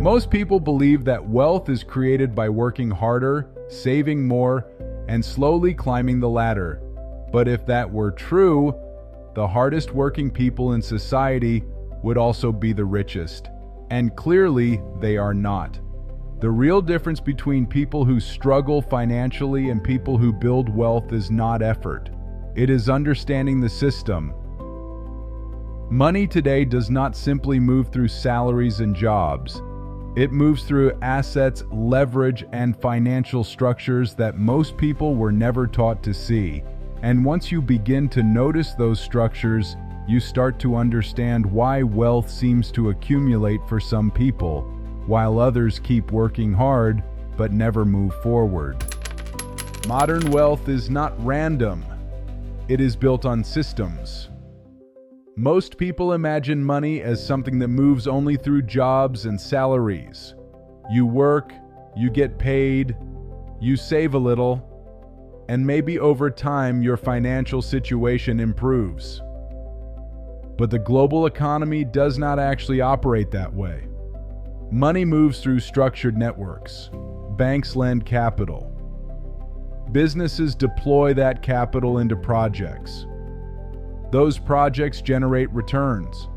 Most people believe that wealth is created by working harder, saving more, and slowly climbing the ladder. But if that were true, the hardest working people in society would also be the richest. And clearly, they are not. The real difference between people who struggle financially and people who build wealth is not effort. It is understanding the system. Money today does not simply move through salaries and jobs. It moves through assets, leverage, and financial structures that most people were never taught to see. And once you begin to notice those structures, you start to understand why wealth seems to accumulate for some people, while others keep working hard but never move forward. Modern wealth is not random. It is built on systems. Most people imagine money as something that moves only through jobs and salaries. You work, you get paid, you save a little, and maybe over time your financial situation improves. But the global economy does not actually operate that way. Money moves through structured networks. Banks lend capital. Businesses deploy that capital into projects. Those projects generate returns.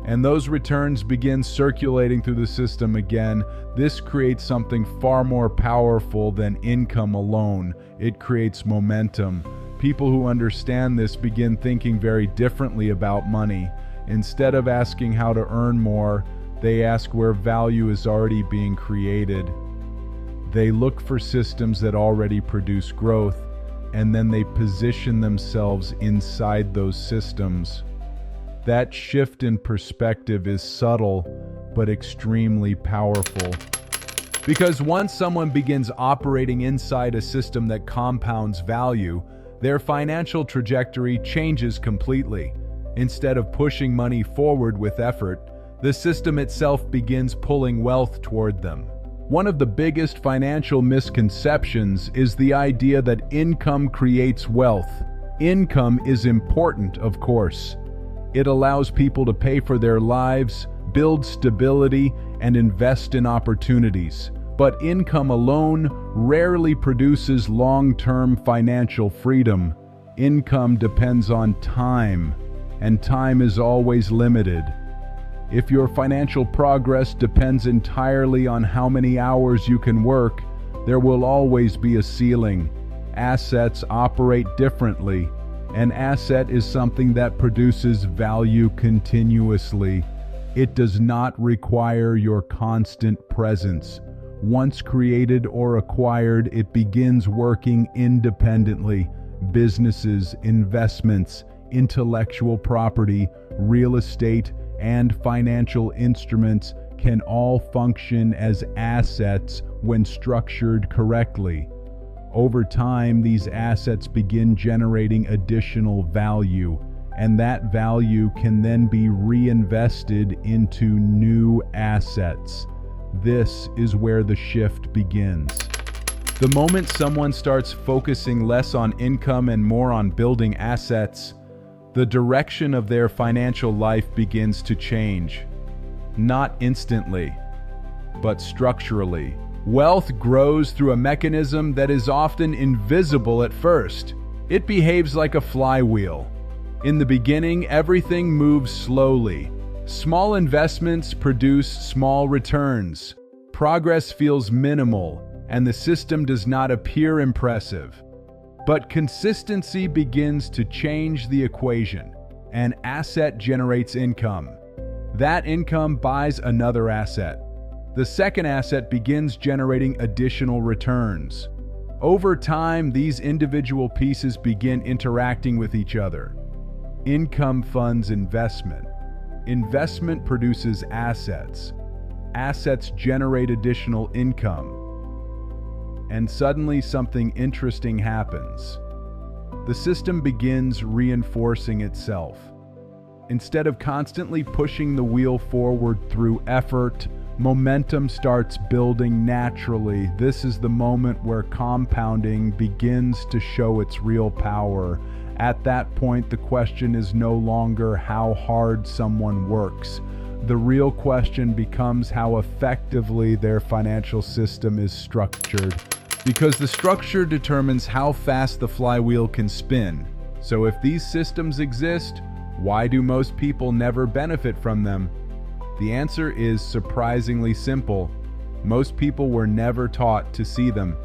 And those returns begin circulating through the system again. This creates something far more powerful than income alone. It creates momentum. People who understand this begin thinking very differently about money. Instead of asking how to earn more, they ask where value is already being created. They look for systems that already produce growth, and then they position themselves inside those systems. That shift in perspective is subtle, but extremely powerful. Because once someone begins operating inside a system that compounds value, their financial trajectory changes completely. Instead of pushing money forward with effort, the system itself begins pulling wealth toward them. One of the biggest financial misconceptions is the idea that income creates wealth. Income is important, of course. It allows people to pay for their lives, build stability, and invest in opportunities. But income alone rarely produces long-term financial freedom. Income depends on time, and time is always limited. If your financial progress depends entirely on how many hours you can work, there will always be a ceiling. Assets operate differently. An asset is something that produces value continuously. It does not require your constant presence. Once created or acquired, it begins working independently. Businesses, investments, intellectual property, real estate, and financial instruments can all function as assets when structured correctly. Over time, these assets begin generating additional value, and that value can then be reinvested into new assets. This is where the shift begins. The moment someone starts focusing less on income and more on building assets, the direction of their financial life begins to change. Not instantly, but structurally. Wealth grows through a mechanism that is often invisible at first. It behaves like a flywheel. In the beginning, everything moves slowly. Small investments produce small returns. Progress feels minimal, and the system does not appear impressive. But consistency begins to change the equation. An asset generates income. That income buys another asset. The second asset begins generating additional returns. Over time, these individual pieces begin interacting with each other. Income funds investment. Investment produces assets. Assets generate additional income. And suddenly something interesting happens. The system begins reinforcing itself. Instead of constantly pushing the wheel forward through effort, momentum starts building naturally. This is the moment where compounding begins to show its real power. At that point, the question is no longer how hard someone works, The real question becomes how effectively their financial system is structured, because the structure determines how fast the flywheel can spin. So if these systems exist, why do most people never benefit from them? The answer is surprisingly simple. Most people were never taught to see them.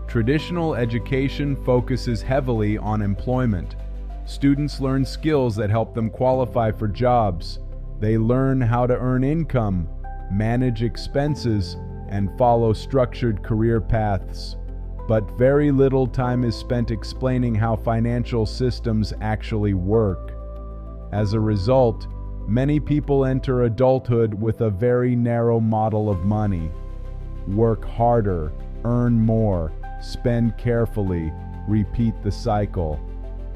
Traditional education focuses heavily on employment. Students learn skills that help them qualify for jobs. They learn how to earn income, manage expenses, and follow structured career paths. But very little time is spent explaining how financial systems actually work. As a result, many people enter adulthood with a very narrow model of money. Work harder, earn more, spend carefully, repeat the cycle.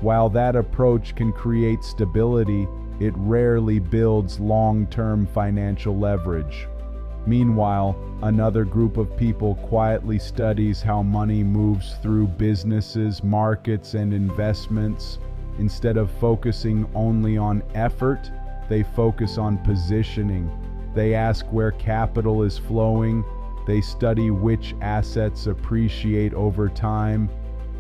While that approach can create stability, it rarely builds long-term financial leverage. Meanwhile, another group of people quietly studies how money moves through businesses, markets, and investments. Instead of focusing only on effort, they focus on positioning. They ask where capital is flowing. They study which assets appreciate over time.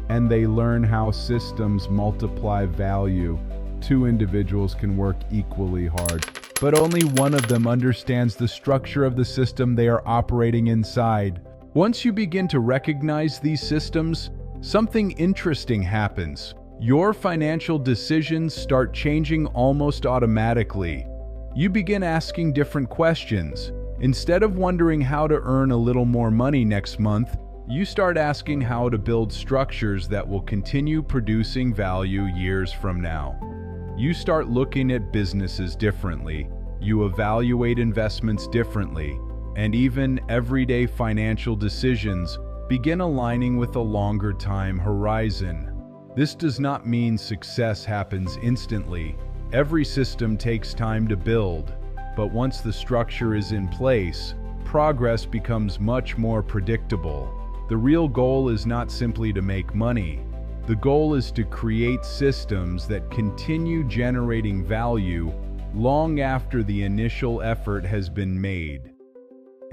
And they learn how systems multiply value. Two individuals can work equally hard, but only one of them understands the structure of the system they are operating inside. Once you begin to recognize these systems, something interesting happens. Your financial decisions start changing almost automatically. You begin asking different questions. Instead of wondering how to earn a little more money next month, you start asking how to build structures that will continue producing value years from now. You start looking at businesses differently. You evaluate investments differently. And even everyday financial decisions begin aligning with a longer time horizon. This does not mean success happens instantly. Every system takes time to build. But once the structure is in place, progress becomes much more predictable. The real goal is not simply to make money. The goal is to create systems that continue generating value long after the initial effort has been made.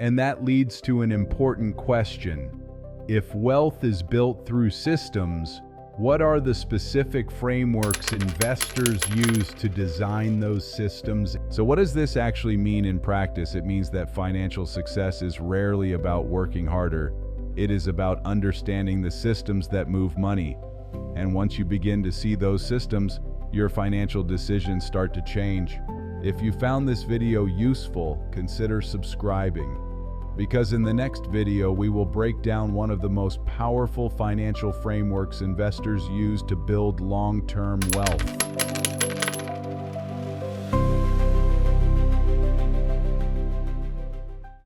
And that leads to an important question. If wealth is built through systems, what are the specific frameworks investors use to design those systems? So what does this actually mean in practice? It means that financial success is rarely about working harder. It is about understanding the systems that move money. And once you begin to see those systems, your financial decisions start to change. If you found this video useful, consider subscribing. Because in the next video, we will break down one of the most powerful financial frameworks investors use to build long-term wealth.